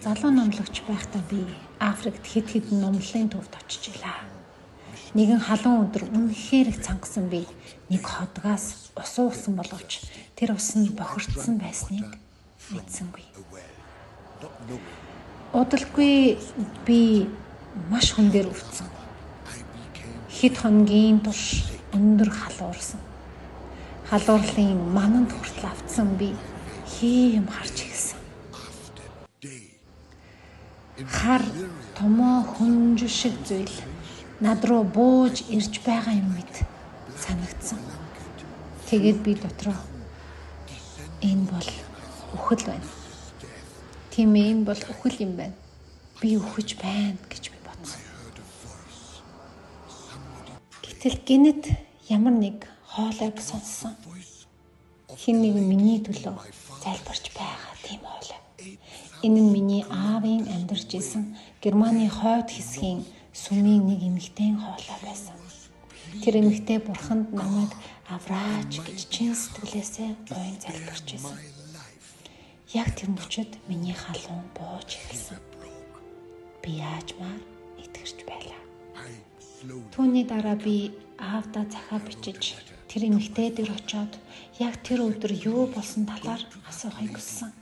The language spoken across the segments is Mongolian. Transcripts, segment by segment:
залуу номлогч байхдаа би Африкт хэд хэдэн номлолын төвд очиж илаа. Нэгэн халуун өдөр үнэхээр их цангасан би нэг хотгоос ус уусан боловч тэр ус нь бохирдсан байсныг мэдсэнгүй. Удалгүй би маш хүн дээр өвдсөн. Хэд хоногийн турш өндөр халуурсан. Халуурлын мананд хүртэл автсан би хийм харж ирсэн. Хар томоо хүнж шиг зүйл над руу бууж ирж байгаа юм мэт санагдсан. Тэгээд би дотроо энэ бол үхэл байна. Тийм ээ, энэ бол үхэл юм байна. Би үхэж байна гэж би бодсон. Гэтэл гинэт ямар нэг хоолойг сонссон. Хэн нэгэн миний төлөө залбирч байгаа тийм хоолой. Энэ нь миний аавын амьдарч исэн Германы хойд хэсгийн сүмийн нэг эмэгтэйн хоолой байсан. Тэр эмэгтэй бурханд намайг авраач гэж чин сэтгэлээсээ буян залбирч исэн. Яг тэр мөчөд миний халуун бууж эхэлсэн. Би яажмаар итгэрч байлаа. Түүний дараа би аавдаа захаа бичиж тэр эмэгтэй дээр очиод яг тэр өдөр юу болсон талаар асуухыг хүссэн.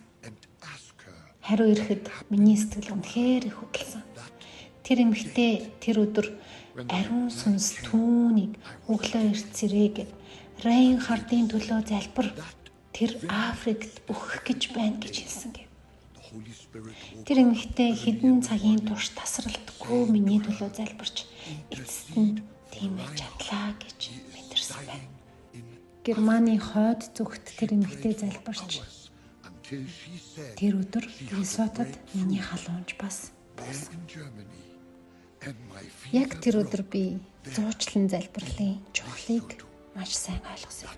Хариу ирэхэд миний сэтгэл үнэхээр их хөдөлсөн. Тэр эмэгтэй тэр өдөр ариун сүнс түүнийг өглөө эрт цэрээгээд Рейн хардын төлөө залбир тэр Африкт өөхөх гэж байна гэж хэлсэн гэв. Тэр эмэгтэй хэдэн цагийн турш тасралтгүй миний төлөө залбирч эцэст нь тийм байж чадлаа гэж мэдэрсэн байна. Германы хойд зүгт тэр эмэгтэй залбирч тэр өдөр Лесотод миний халуунж бас буусан. Яг тэр өдөр би зуучлан залбирлын чухлыг маш сайн ойлгосон.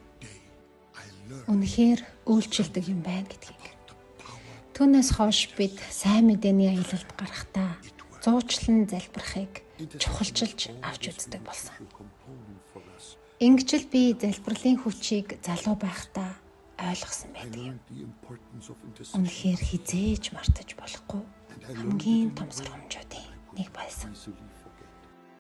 Үнэхээр үйлчлдэг юм байна гэдгийг. Түүнээс хойш бид сайн мэдээний аялалд гарахдаа зуучлан залбирахыг чухалчилж авч үздэг болсон. Ингэжл би залбирлын хүчийг залуу байхдаа ойлгосон байдаг юм. Үнэхээр хизээж мартаж болохгүй хамгийн том сургамжуудын нэг байсан.